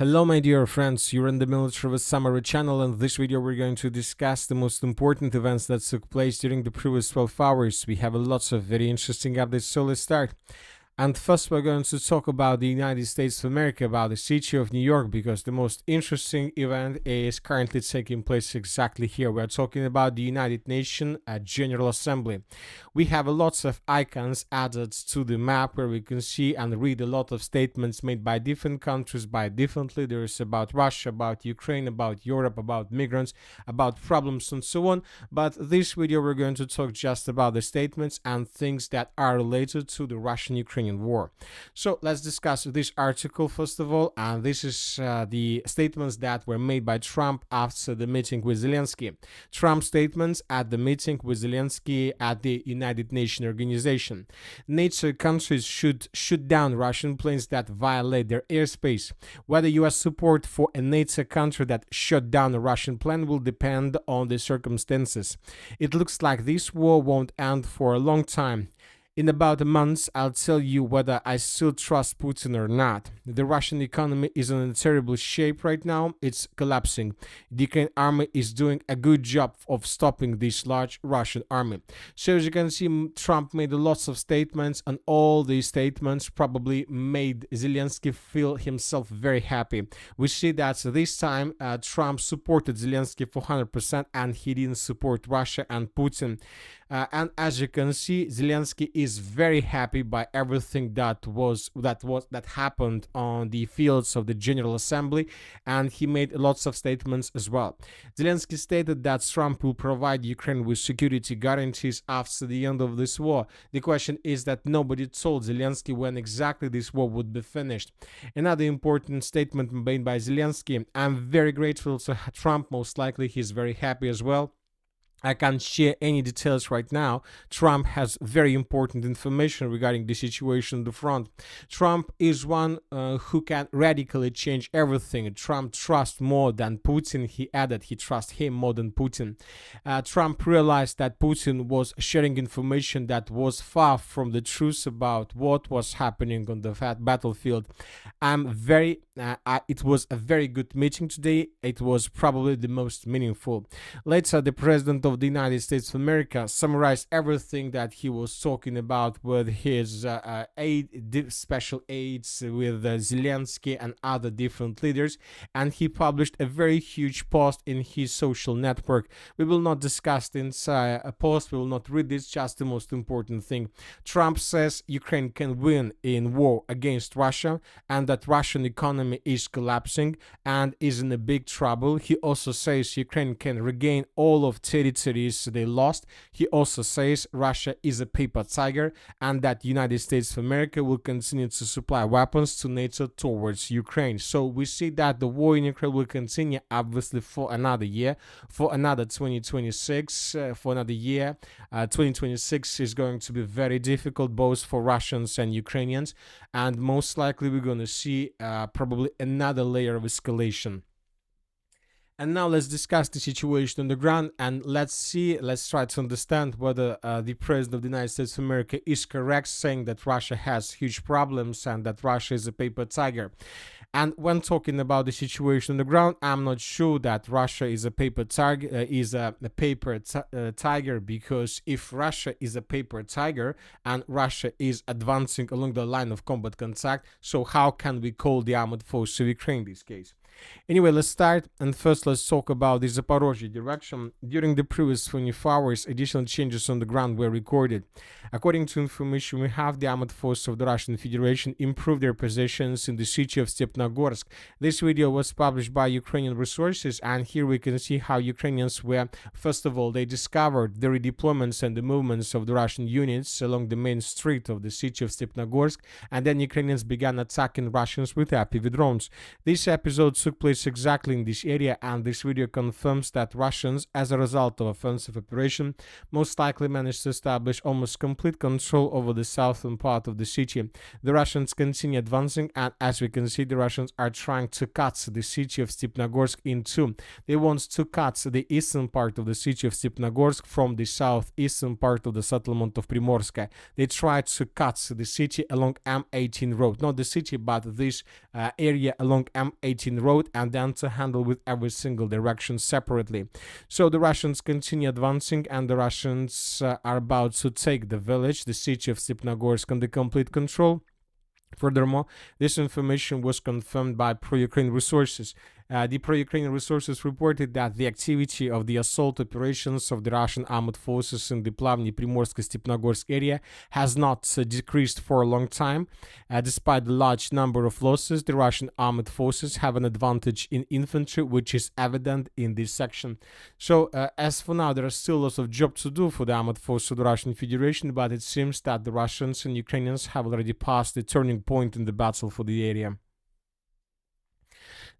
Hello my dear friends, you're in the Military with Summary channel, and in this video we're going to discuss the most important events that took place during the previous 12 hours. We have lots of very interesting updates, so let's start. And first we're going to talk about the United States of America, about the city of New York, because the most interesting event is currently taking place exactly here. We're talking about the United Nations General Assembly. We have lots of icons added to the map where we can see and read a lot of statements made by different countries, by different leaders about Russia, about Ukraine, about Europe, about migrants, about problems and so on. But this video we're going to talk just about the statements and things that are related to the Russian-Ukrainian war. So let's discuss this article first of all, and this is the statements that were made by Trump after the meeting with Zelensky. Trump's statements at the meeting with Zelensky at the United Nations Organization. NATO countries should shoot down Russian planes that violate their airspace. Whether US support for a NATO country that shot down a Russian plane will depend on the circumstances. It looks like this war won't end for a long time. In about a month, I'll tell you whether I still trust Putin or not. The Russian economy is in a terrible shape right now. It's collapsing. The Ukrainian army is doing a good job of stopping this large Russian army. So as you can see, Trump made lots of statements, and all these statements probably made Zelensky feel himself very happy. We see that this time Trump supported Zelensky for 100% and he didn't support Russia and Putin. And as you can see, Zelensky is very happy by everything that happened on the fields of the General Assembly, and he made lots of statements as well. Zelensky stated that Trump will provide Ukraine with security guarantees after the end of this war. The question is that nobody told Zelensky when exactly this war would be finished. Another important statement made by Zelensky. I'm very grateful to Trump. Most likely he's very happy as well. I can't share any details right now. Trump has very important information regarding the situation on the front. Trump is one who can radically change everything. Trump trusts more than Putin. He added he trusts him more than Putin. Trump realized that Putin was sharing information that was far from the truth about what was happening on the battlefield. It was a very good meeting today. It was probably the most meaningful. Later, the president of the United States of America summarized everything that he was talking about with his special aides, with Zelensky and other different leaders, and he published a very huge post in his social network. We will not discuss the entire post, we will not read this, just the most important thing. Trump says Ukraine can win in war against Russia and that Russian economy is collapsing and is in a big trouble. He also says Ukraine can regain all of territories they lost. He also says Russia is a paper tiger and that United States of America will continue to supply weapons to NATO towards Ukraine. So we see that the war in Ukraine will continue obviously for another year, for another 2026, for another year. 2026 is going to be very difficult both for Russians and Ukrainians, and most likely we're going to see probably another layer of escalation. And now let's discuss the situation on the ground, and let's try to understand whether the President of the United States of America is correct saying that Russia has huge problems and that Russia is a paper tiger. And when talking about the situation on the ground, I'm not sure that Russia is a paper tiger, tiger, because if Russia is a paper tiger and Russia is advancing along the line of combat contact, so how can we call the armed force of Ukraine in this case? Anyway, let's start, and first let's talk about the Zaporizhzhia direction. During the previous 24 hours, additional changes on the ground were recorded. According to information we have, the armed forces of the Russian Federation improved their positions in the city of Stepnogorsk. This video was published by Ukrainian resources, and here we can see how Ukrainians were, first of all, they discovered the redeployments and the movements of the Russian units along the main street of the city of Stepnogorsk, and then Ukrainians began attacking Russians with FPV drones. This episode took place exactly in this area, and this video confirms that Russians, as a result of offensive operation, most likely managed to establish almost complete control over the southern part of the city. The Russians continue advancing, and as we can see, the Russians are trying to cut the city of Stepnogorsk in two. They want to cut the eastern part of the city of Stepnogorsk from the southeastern part of the settlement of Primorska. They tried to cut the city along M18 road, not the city, but this area along M18 road, and then to handle with every single direction separately. So the Russians continue advancing, and the Russians are about to take the village, the city of Stepnogorsk, under complete control. Furthermore, this information was confirmed by pro-Ukraine resources. The pro-Ukrainian resources reported that the activity of the assault operations of the Russian armed forces in the Plavny Primorsko-Stepnogorsk area has not decreased for a long time. Despite the large number of losses, the Russian armed forces have an advantage in infantry, which is evident in this section. So, as for now, there are still lots of job to do for the armed forces of the Russian Federation, but it seems that the Russians and Ukrainians have already passed the turning point in the battle for the area.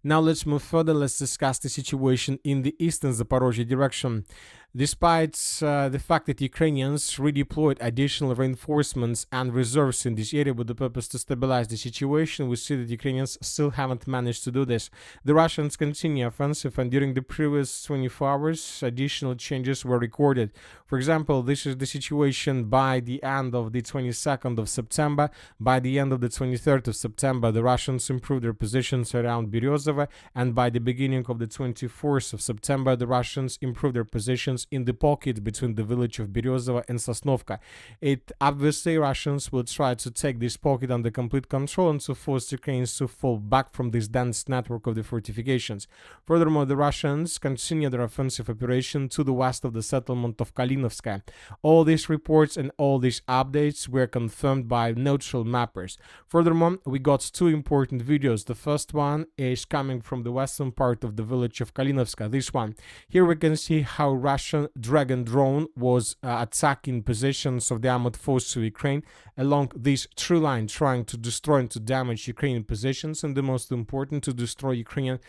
Now let's move further. Let's discuss the situation in the eastern Zaporizhzhia direction. Despite the fact that Ukrainians redeployed additional reinforcements and reserves in this area with the purpose to stabilize the situation, we see that Ukrainians still haven't managed to do this. The Russians continue offensive, and during the previous 24 hours, additional changes were recorded. For example, this is the situation by the end of the 22nd of September. By the end of the 23rd of September, the Russians improved their positions around Berezova, and by the beginning of the 24th of September, the Russians improved their positions in the pocket between the village of Berezova and Sosnovka. It obviously Russians will try to take this pocket under complete control and to force Ukrainians to fall back from this dense network of the fortifications. Furthermore, the Russians continue their offensive operation to the west of the settlement of Kalinovskaya. All these reports and all these updates were confirmed by neutral mappers. Furthermore, we got two important videos. The first one is coming from the western part of the village of Kalinovska. This one. Here we can see how Russian Dragon drone was attacking positions of the armored forces of Ukraine along this tree line, trying to destroy and to damage Ukrainian positions, and the most important, to destroy Ukrainian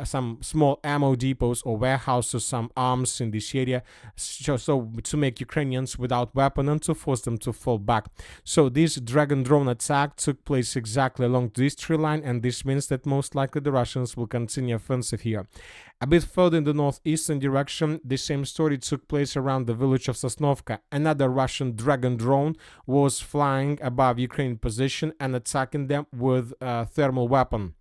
some small ammo depots or warehouses, some arms in this area, so to make Ukrainians without weapon and to force them to fall back. So this Dragon drone attack took place exactly along this tree line, and this means that most likely the Russians will continue offensive here. A bit further in the northeastern direction, the same story took place around the village of Sosnovka. Another Russian Dragon drone was flying above Ukrainian position and attacking them with a thermal weapon,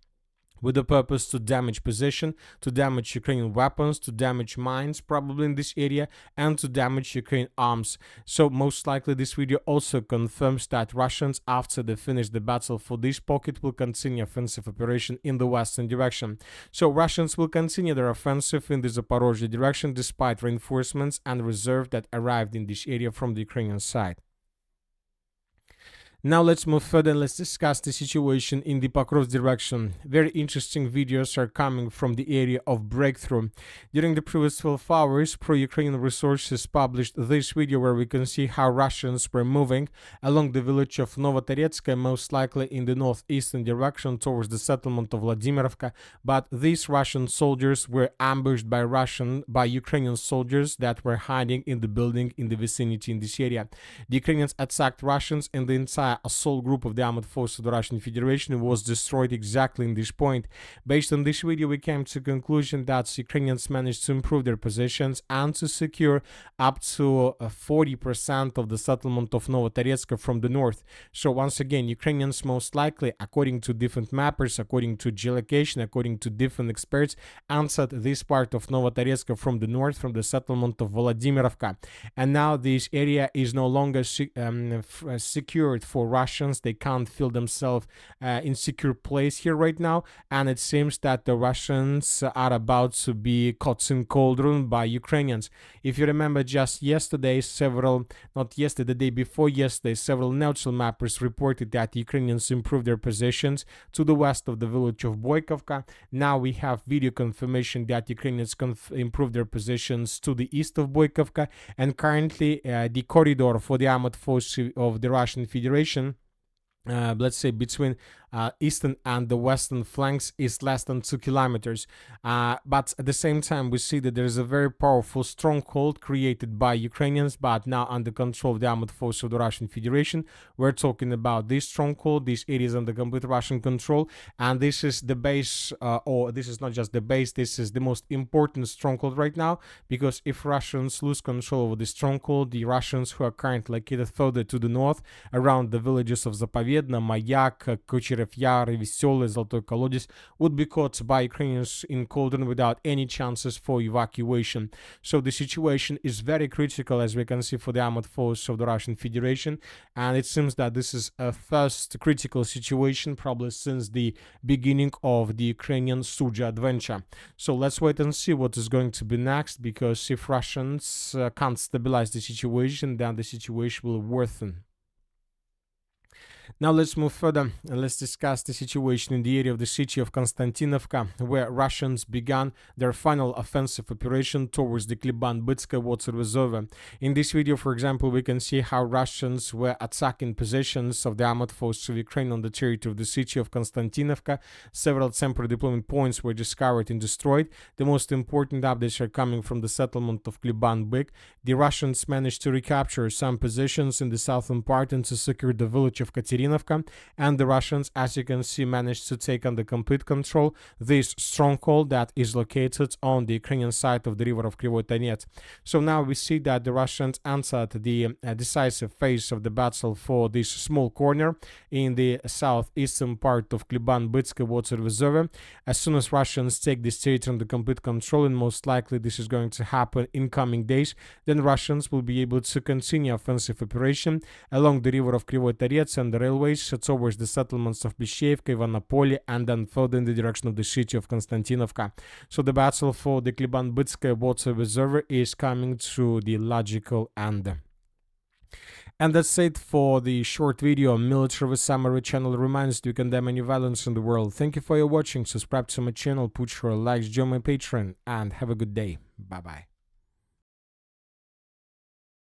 with the purpose to damage position, to damage Ukrainian weapons, to damage mines probably in this area, and to damage Ukrainian arms. So most likely this video also confirms that Russians, after they finish the battle for this pocket, will continue offensive operation in the western direction. So Russians will continue their offensive in the Zaporizhzhia direction despite reinforcements and reserve that arrived in this area from the Ukrainian side. Now let's move further and let's discuss the situation in the Pokrovsk direction. Very interesting videos are coming from the area of breakthrough. During the previous 12 hours, pro-Ukrainian resources published this video where we can see how Russians were moving along the village of Novotoretska, most likely in the northeastern direction towards the settlement of Vladimirovka, but these Russian soldiers were ambushed by Ukrainian soldiers that were hiding in the building in the vicinity in this area. The Ukrainians attacked Russians, and the entire assault group of the armed forces of the Russian Federation was destroyed exactly in this point. Based on this video, we came to the conclusion that Ukrainians managed to improve their positions and to secure up to 40% of the settlement of Novotoretska from the north. So once again, Ukrainians most likely, according to different mappers, according to geolocation, according to different experts, answered this part of Novotoretska from the north, from the settlement of Vladimirovka. And now this area is no longer secured for Russians. They can't feel themselves in secure place here right now, and it seems that the Russians are about to be caught in cauldron by Ukrainians. If you remember, just yesterday, the day before yesterday, several neutral mappers reported that Ukrainians improved their positions to the west of the village of Boykovka. Now we have video confirmation that Ukrainians improved their positions to the east of Boykovka, and currently the corridor for the armored forces of the Russian Federation, let's say between eastern and the western flanks, is less than 2 kilometers. But at the same time, we see that there is a very powerful stronghold created by Ukrainians, but now under control of the armed forces of the Russian Federation. We're talking about this stronghold. This area is under complete Russian control, and this is the base, or this is not just the base, this is the most important stronghold right now, because if Russians lose control over the stronghold, the Russians who are currently located further to the north around the villages of Zaporizhzhia, Mayak, Kucherevka, Снегирев Яр, Veselый, Zolotoy Kolodец would be caught by Ukrainians in cordon without any chances for evacuation. So the situation is very critical, as we can see, for the armed force of the Russian Federation, and it seems that this is a first critical situation probably since the beginning of the Ukrainian Suja adventure. So let's wait and see what is going to be next, because if Russians can't stabilize the situation, then the situation will worsen. Now let's move further and let's discuss the situation in the area of the city of Konstantinovka, where Russians began their final offensive operation towards the Kiban Bitska water reservoir. In this video, for example, we can see how Russians were attacking positions of the armed forces of Ukraine on the territory of the city of Konstantinovka. Several temporary deployment points were discovered and destroyed. The most important updates are coming from the settlement of Kiban Byk. The Russians managed to recapture some positions in the southern part and to secure the village of Katerinovka, and the Russians, as you can see, managed to take under complete control this stronghold that is located on the Ukrainian side of the river of Kryvyi Donets. So now we see that the Russians entered the decisive phase of the battle for this small corner in the southeastern part of Kiban Bitska water reservoir. As soon as Russians take this territory under complete control, and most likely this is going to happen in coming days, then Russians will be able to continue offensive operation along the river of Kryvyi Donets and the railways towards the settlements of Bishevka, Ivanopolye, and then further in the direction of the city of Konstantinovka. So the battle for the Kiban Bitska water reservoir is coming to the logical end. And that's it for the short video. Military Summary channel reminds you to condemn any violence in the world. Thank you for your watching. Subscribe to my channel, put your likes, join my Patreon, and have a good day. Bye bye.